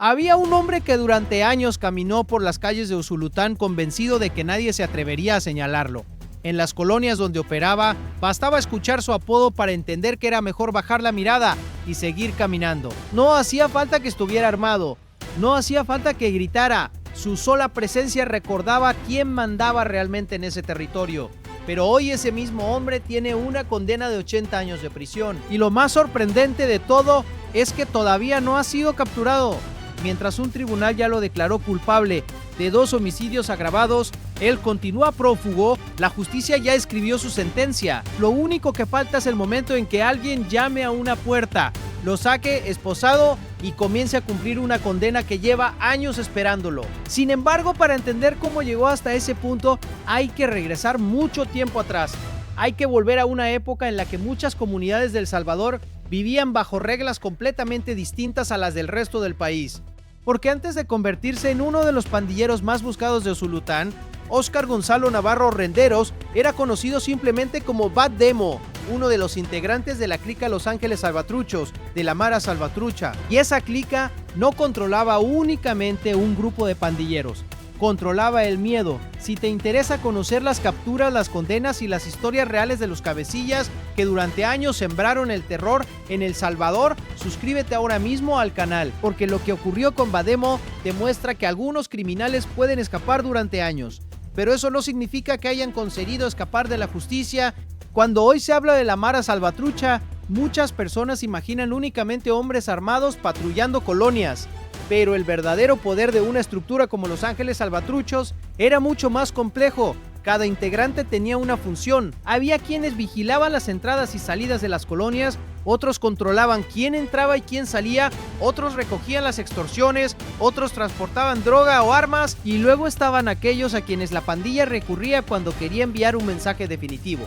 Había un hombre que durante años caminó por las calles de Usulután convencido de que nadie se atrevería a señalarlo. En las colonias donde operaba, bastaba escuchar su apodo para entender que era mejor bajar la mirada y seguir caminando. No hacía falta que estuviera armado, no hacía falta que gritara. Su sola presencia recordaba quién mandaba realmente en ese territorio. Pero hoy ese mismo hombre tiene una condena de 80 años de prisión. Y lo más sorprendente de todo es que todavía no ha sido capturado. Mientras un tribunal ya lo declaró culpable de 2 homicidios agravados, él continúa prófugo. La justicia ya escribió su sentencia. Lo único que falta es el momento en que alguien llame a una puerta, lo saque esposado y comience a cumplir una condena que lleva años esperándolo. Sin embargo, para entender cómo llegó hasta ese punto, hay que regresar mucho tiempo atrás. Hay que volver a una época en la que muchas comunidades de El Salvador vivían bajo reglas completamente distintas a las del resto del país. Porque antes de convertirse en uno de los pandilleros más buscados de Usulután, Óscar Gonzalo Navarro Renderos era conocido simplemente como Bad Demo, uno de los integrantes de la clica Los Ángeles Salvatruchos, de la Mara Salvatrucha. Y esa clica no controlaba únicamente un grupo de pandilleros, controlaba el miedo. Si te interesa conocer las capturas, las condenas y las historias reales de los cabecillas que durante años sembraron el terror en El Salvador, suscríbete ahora mismo al canal, porque lo que ocurrió con Bademo demuestra que algunos criminales pueden escapar durante años, pero eso no significa que hayan conseguido escapar de la justicia. Cuando hoy se habla de la Mara Salvatrucha, muchas personas imaginan únicamente hombres armados patrullando colonias, pero el verdadero poder de una estructura como Los Ángeles Salvatruchos era mucho más complejo. Cada integrante tenía una función. Había quienes vigilaban las entradas y salidas de las colonias, otros controlaban quién entraba y quién salía, otros recogían las extorsiones, otros transportaban droga o armas, y luego estaban aquellos a quienes la pandilla recurría cuando quería enviar un mensaje definitivo.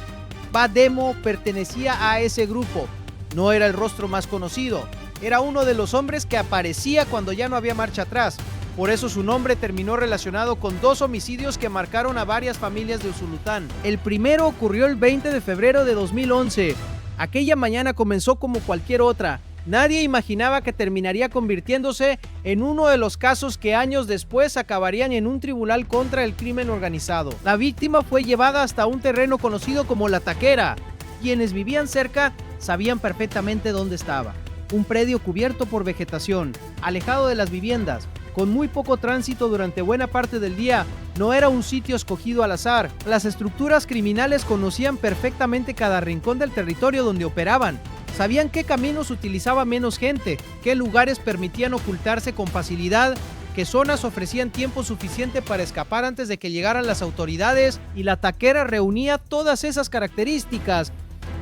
Bademo pertenecía a ese grupo. No era el rostro más conocido, era uno de los hombres que aparecía cuando ya no había marcha atrás. Por eso su nombre terminó relacionado con 2 homicidios que marcaron a varias familias de Usulután. El primero ocurrió el 20 de febrero de 2011. Aquella mañana comenzó como cualquier otra. Nadie imaginaba que terminaría convirtiéndose en uno de los casos que años después acabarían en un tribunal contra el crimen organizado. La víctima fue llevada hasta un terreno conocido como La Taquera. Quienes vivían cerca sabían perfectamente dónde estaba. Un predio cubierto por vegetación, alejado de las viviendas, con muy poco tránsito durante buena parte del día. No era un sitio escogido al azar. Las estructuras criminales conocían perfectamente cada rincón del territorio donde operaban. Sabían qué caminos utilizaba menos gente, qué lugares permitían ocultarse con facilidad, qué zonas ofrecían tiempo suficiente para escapar antes de que llegaran las autoridades, y La Taquera reunía todas esas características.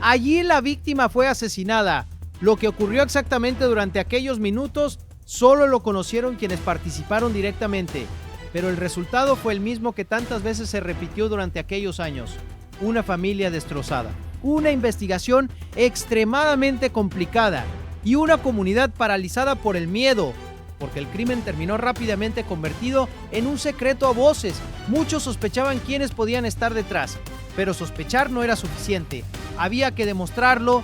Allí la víctima fue asesinada. Lo que ocurrió exactamente durante aquellos minutos solo lo conocieron quienes participaron directamente, pero el resultado fue el mismo que tantas veces se repitió durante aquellos años: una familia destrozada, una investigación extremadamente complicada y una comunidad paralizada por el miedo, porque el crimen terminó rápidamente convertido en un secreto a voces. Muchos sospechaban quiénes podían estar detrás, pero sospechar no era suficiente, había que demostrarlo.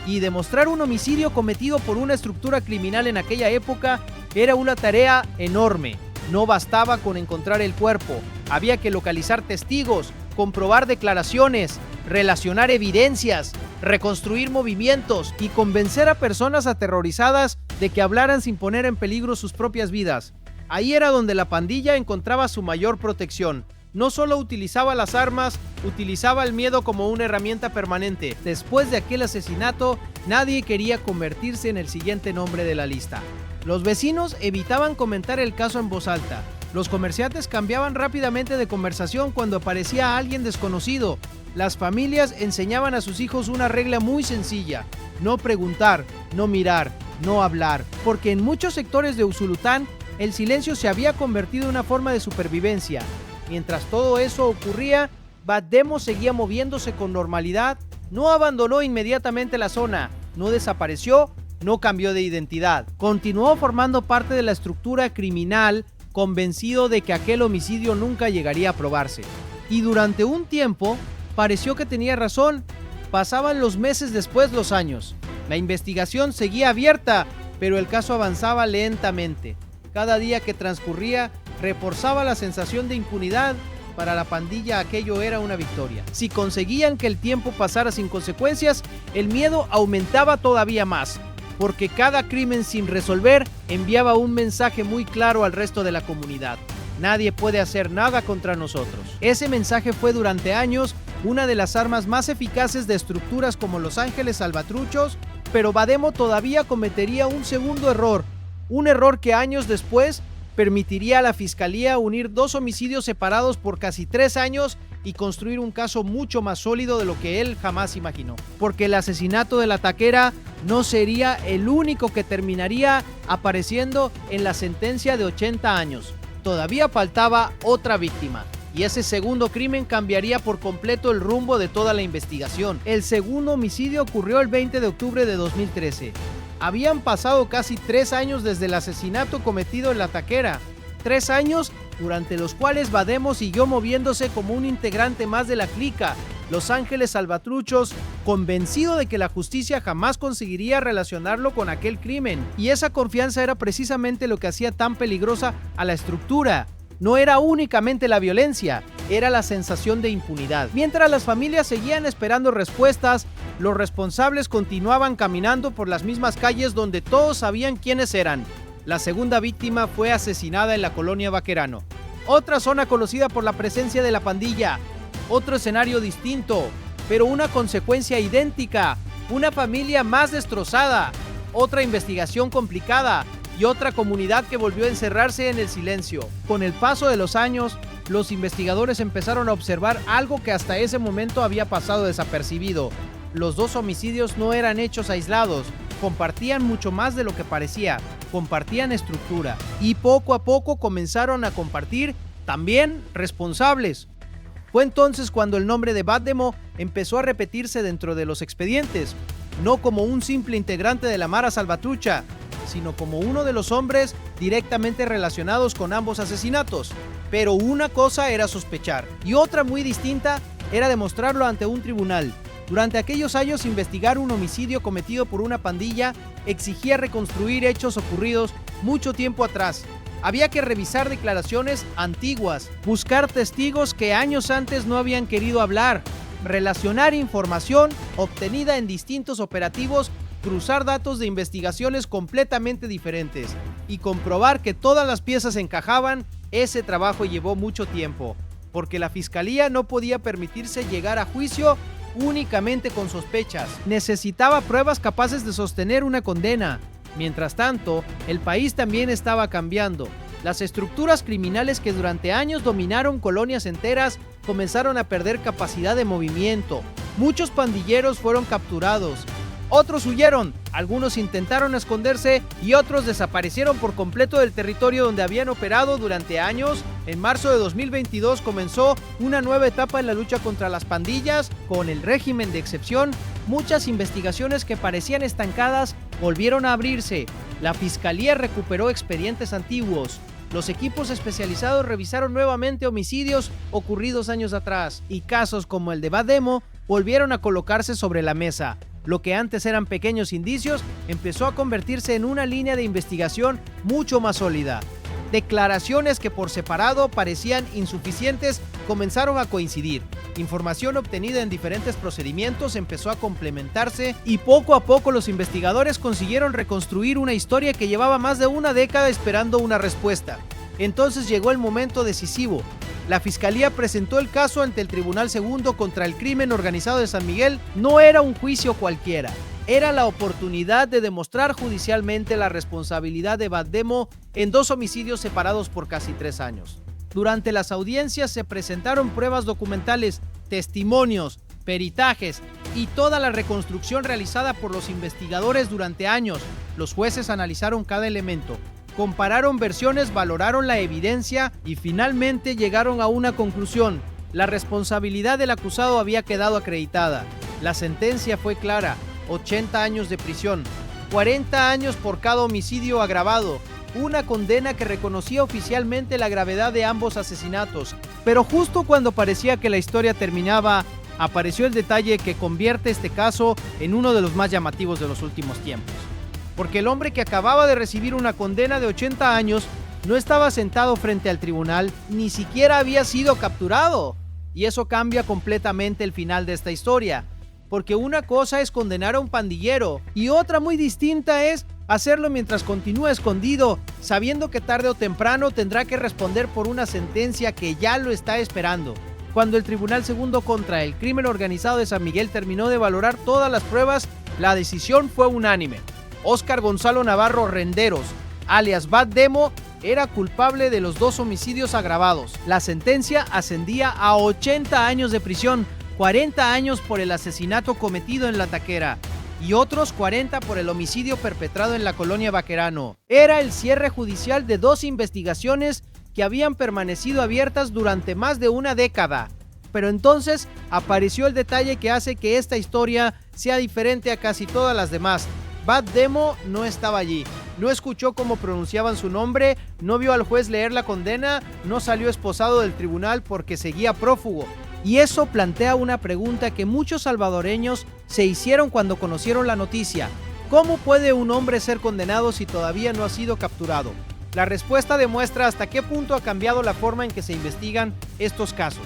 Y demostrar un homicidio cometido por una estructura criminal en aquella época era una tarea enorme. No bastaba con encontrar el cuerpo, había que localizar testigos, comprobar declaraciones, relacionar evidencias, reconstruir movimientos y convencer a personas aterrorizadas de que hablaran sin poner en peligro sus propias vidas. Ahí era donde la pandilla encontraba su mayor protección. No solo utilizaba las armas, utilizaba el miedo como una herramienta permanente. Después de aquel asesinato, nadie quería convertirse en el siguiente nombre de la lista. Los vecinos evitaban comentar el caso en voz alta. Los comerciantes cambiaban rápidamente de conversación cuando aparecía alguien desconocido. Las familias enseñaban a sus hijos una regla muy sencilla: no preguntar, no mirar, no hablar, porque en muchos sectores de Usulután el silencio se había convertido en una forma de supervivencia. Mientras todo eso ocurría, Bademo seguía moviéndose con normalidad. No abandonó inmediatamente la zona, no desapareció, no cambió de identidad. Continuó formando parte de la estructura criminal, convencido de que aquel homicidio nunca llegaría a probarse. Y durante un tiempo, pareció que tenía razón. Pasaban los meses, después los años. La investigación seguía abierta, pero el caso avanzaba lentamente. Cada día que transcurría reforzaba la sensación de impunidad. Para la pandilla aquello era una victoria. Si conseguían que el tiempo pasara sin consecuencias, el miedo aumentaba todavía más, porque cada crimen sin resolver enviaba un mensaje muy claro al resto de la comunidad. Nadie puede hacer nada contra nosotros. Ese mensaje fue durante años una de las armas más eficaces de estructuras como Los Ángeles Salvatruchos, pero Bademo todavía cometería un segundo error, un error que años después permitiría a la fiscalía unir dos homicidios separados por casi 3 años y construir un caso mucho más sólido de lo que él jamás imaginó. Porque el asesinato de la taquera no sería el único que terminaría apareciendo en la sentencia de 80 años. Todavía faltaba otra víctima, y ese segundo crimen cambiaría por completo el rumbo de toda la investigación. El segundo homicidio ocurrió el 20 de octubre de 2013. Habían pasado casi 3 años desde el asesinato cometido en la taquera. 3 años durante los cuales Bademo siguió moviéndose como un integrante más de la clica Los Ángeles Salvatruchos, convencido de que la justicia jamás conseguiría relacionarlo con aquel crimen. Y esa confianza era precisamente lo que hacía tan peligrosa a la estructura. No era únicamente la violencia, era la sensación de impunidad. Mientras las familias seguían esperando respuestas, los responsables continuaban caminando por las mismas calles donde todos sabían quiénes eran. La segunda víctima fue asesinada en la colonia Baquerano, otra zona conocida por la presencia de la pandilla, otro escenario distinto, pero una consecuencia idéntica, una familia más destrozada, otra investigación complicada y otra comunidad que volvió a encerrarse en el silencio. Con el paso de los años, los investigadores empezaron a observar algo que hasta ese momento había pasado desapercibido. Los dos homicidios no eran hechos aislados, compartían mucho más de lo que parecía, compartían estructura y poco a poco comenzaron a compartir también responsables. Fue entonces cuando el nombre de Bademo empezó a repetirse dentro de los expedientes, no como un simple integrante de la Mara Salvatrucha, sino como uno de los hombres directamente relacionados con ambos asesinatos. Pero una cosa era sospechar, y otra muy distinta era demostrarlo ante un tribunal. Durante aquellos años, investigar un homicidio cometido por una pandilla exigía reconstruir hechos ocurridos mucho tiempo atrás. Había que revisar declaraciones antiguas, buscar testigos que años antes no habían querido hablar, relacionar información obtenida en distintos operativos, cruzar datos de investigaciones completamente diferentes y comprobar que todas las piezas encajaban. Ese trabajo llevó mucho tiempo, porque la fiscalía no podía permitirse llegar a juicio únicamente con sospechas. Necesitaba pruebas capaces de sostener una condena. Mientras tanto, el país también estaba cambiando. Las estructuras criminales que durante años dominaron colonias enteras comenzaron a perder capacidad de movimiento. Muchos pandilleros fueron capturados. Otros huyeron, algunos intentaron esconderse y otros desaparecieron por completo del territorio donde habían operado durante años. En marzo de 2022 comenzó una nueva etapa en la lucha contra las pandillas. Con el régimen de excepción, muchas investigaciones que parecían estancadas volvieron a abrirse. La fiscalía recuperó expedientes antiguos. Los equipos especializados revisaron nuevamente homicidios ocurridos años atrás y casos como el de Bademo volvieron a colocarse sobre la mesa. Lo que antes eran pequeños indicios empezó a convertirse en una línea de investigación mucho más sólida. Declaraciones que por separado parecían insuficientes comenzaron a coincidir. Información obtenida en diferentes procedimientos empezó a complementarse y poco a poco los investigadores consiguieron reconstruir una historia que llevaba más de una década esperando una respuesta. Entonces llegó el momento decisivo. La fiscalía presentó el caso ante el Tribunal Segundo contra el Crimen Organizado de San Miguel. No era un juicio cualquiera, era la oportunidad de demostrar judicialmente la responsabilidad de Bademo en dos homicidios separados por casi 3 años. Durante las audiencias se presentaron pruebas documentales, testimonios, peritajes y toda la reconstrucción realizada por los investigadores durante años. Los jueces analizaron cada elemento, compararon versiones, valoraron la evidencia y finalmente llegaron a una conclusión. La responsabilidad del acusado había quedado acreditada. La sentencia fue clara: 80 años de prisión, 40 años por cada homicidio agravado, una condena que reconocía oficialmente la gravedad de ambos asesinatos. Pero justo cuando parecía que la historia terminaba, apareció el detalle que convierte este caso en uno de los más llamativos de los últimos tiempos. Porque el hombre que acababa de recibir una condena de 80 años No estaba sentado frente al tribunal, ni siquiera había sido capturado. Y eso cambia completamente el final de esta historia, porque una cosa es condenar a un pandillero y otra muy distinta es hacerlo mientras continúa escondido, sabiendo que tarde o temprano tendrá que responder por una sentencia que ya lo está esperando. Cuando el Tribunal Segundo contra el Crimen Organizado de San Miguel terminó de valorar todas las pruebas, la decisión fue unánime. Óscar Gonzalo Navarro Renderos, alias Bad Demo, era culpable de los 2 homicidios agravados. La sentencia ascendía a 80 años de prisión, 40 años por el asesinato cometido en La Taquera y otros 40 por el homicidio perpetrado en la colonia Baquerano. Era el cierre judicial de 2 investigaciones que habían permanecido abiertas durante más de una década. Pero entonces apareció el detalle que hace que esta historia sea diferente a casi todas las demás. Bad Demo no estaba allí, no escuchó cómo pronunciaban su nombre, no vio al juez leer la condena, no salió esposado del tribunal porque seguía prófugo. Y eso plantea una pregunta que muchos salvadoreños se hicieron cuando conocieron la noticia. ¿Cómo puede un hombre ser condenado si todavía no ha sido capturado? La respuesta demuestra hasta qué punto ha cambiado la forma en que se investigan estos casos.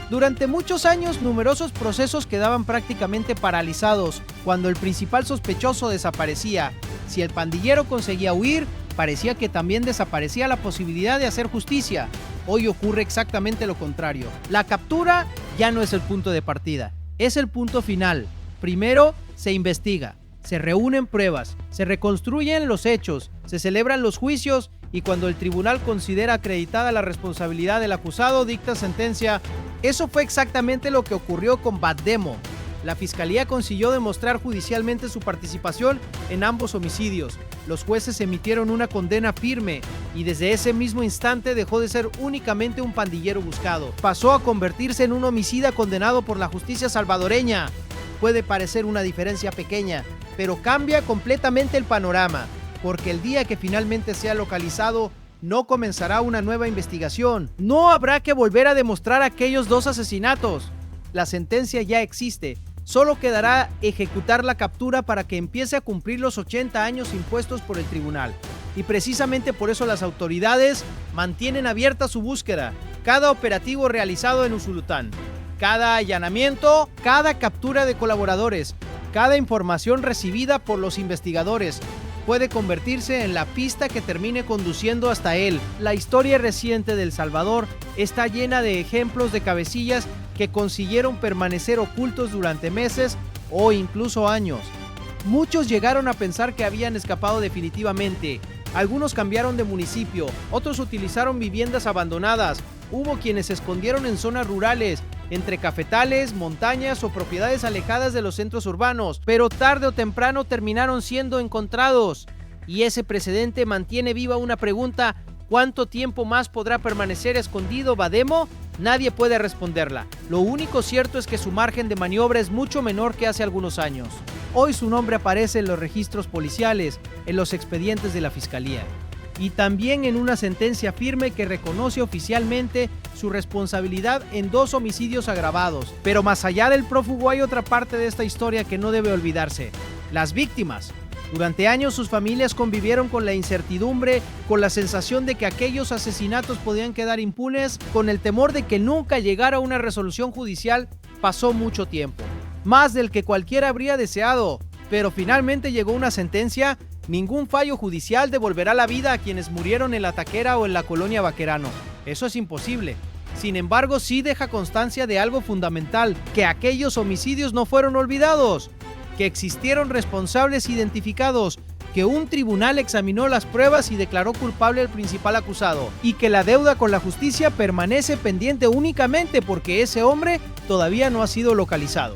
Durante muchos años, numerosos procesos quedaban prácticamente paralizados cuando el principal sospechoso desaparecía. Si el pandillero conseguía huir, parecía que también desaparecía la posibilidad de hacer justicia. Hoy ocurre exactamente lo contrario. La captura ya no es el punto de partida, es el punto final. Primero se investiga, se reúnen pruebas, se reconstruyen los hechos, se celebran los juicios y cuando el tribunal considera acreditada la responsabilidad del acusado, dicta sentencia. Eso fue exactamente lo que ocurrió con Bad Demo. La fiscalía consiguió demostrar judicialmente su participación en ambos homicidios. Los jueces emitieron una condena firme y desde ese mismo instante dejó de ser únicamente un pandillero buscado. Pasó a convertirse en un homicida condenado por la justicia salvadoreña. Puede parecer una diferencia pequeña, pero cambia completamente el panorama, porque el día que finalmente sea localizado, no comenzará una nueva investigación. No habrá que volver a demostrar aquellos 2 asesinatos. La sentencia ya existe. Solo quedará ejecutar la captura para que empiece a cumplir los 80 años impuestos por el tribunal. Y precisamente por eso las autoridades mantienen abierta su búsqueda. Cada operativo realizado en Usulután, cada allanamiento, cada captura de colaboradores, cada información recibida por los investigadores puede convertirse en la pista que termine conduciendo hasta él. La historia reciente de El Salvador está llena de ejemplos de cabecillas que consiguieron permanecer ocultos durante meses o incluso años. Muchos llegaron a pensar que habían escapado definitivamente. Algunos cambiaron de municipio, otros utilizaron viviendas abandonadas. Hubo quienes se escondieron en zonas rurales, entre cafetales, montañas o propiedades alejadas de los centros urbanos, pero tarde o temprano terminaron siendo encontrados. Y ese precedente mantiene viva una pregunta: ¿cuánto tiempo más podrá permanecer escondido Bad Demo? Nadie puede responderla. Lo único cierto es que su margen de maniobra es mucho menor que hace algunos años. Hoy su nombre aparece en los registros policiales, en los expedientes de la Fiscalía, y también en una sentencia firme que reconoce oficialmente su responsabilidad en 2 homicidios agravados. Pero más allá del prófugo hay otra parte de esta historia que no debe olvidarse: las víctimas. Durante años sus familias convivieron con la incertidumbre, con la sensación de que aquellos asesinatos podían quedar impunes, con el temor de que nunca llegara una resolución judicial. Pasó mucho tiempo, más del que cualquiera habría deseado, pero finalmente llegó una sentencia. Ningún fallo judicial devolverá la vida a quienes murieron en La Taquera o en la colonia Baquerano. Eso es imposible. Sin embargo, sí deja constancia de algo fundamental: que aquellos homicidios no fueron olvidados, que existieron responsables identificados, que un tribunal examinó las pruebas y declaró culpable al principal acusado, y que la deuda con la justicia permanece pendiente únicamente porque ese hombre todavía no ha sido localizado.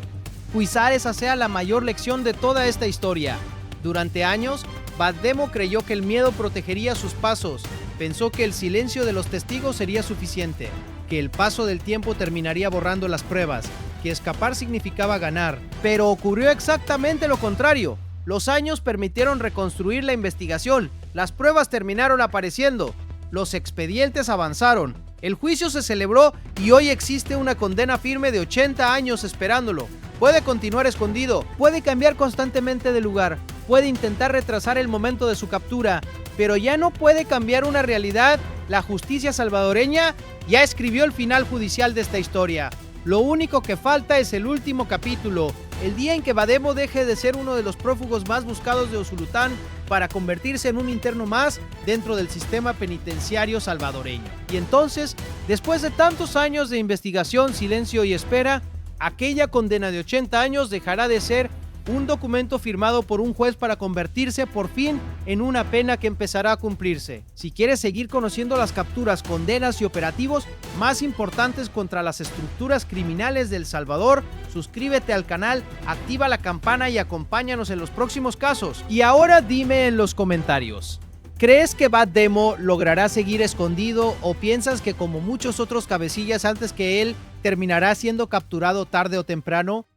Quizá esa sea la mayor lección de toda esta historia. Durante años, Bad Demo creyó que el miedo protegería sus pasos. Pensó que el silencio de los testigos sería suficiente, que el paso del tiempo terminaría borrando las pruebas, que escapar significaba ganar. Pero ocurrió exactamente lo contrario. Los años permitieron reconstruir la investigación, las pruebas terminaron apareciendo, los expedientes avanzaron, el juicio se celebró y hoy existe una condena firme de 80 años esperándolo. Puede continuar escondido, puede cambiar constantemente de lugar, puede intentar retrasar el momento de su captura, pero ya no puede cambiar una realidad. La justicia salvadoreña ya escribió el final judicial de esta historia. Lo único que falta es el último capítulo, el día en que Bademo deje de ser uno de los prófugos más buscados de Usulután para convertirse en un interno más dentro del sistema penitenciario salvadoreño. Y entonces, después de tantos años de investigación, silencio y espera, aquella condena de 80 años dejará de ser un documento firmado por un juez para convertirse por fin en una pena que empezará a cumplirse. Si quieres seguir conociendo las capturas, condenas y operativos más importantes contra las estructuras criminales de El Salvador, suscríbete al canal, activa la campana y acompáñanos en los próximos casos. Y ahora dime en los comentarios, ¿crees que Bademo logrará seguir escondido o piensas que, como muchos otros cabecillas antes que él, terminará siendo capturado tarde o temprano?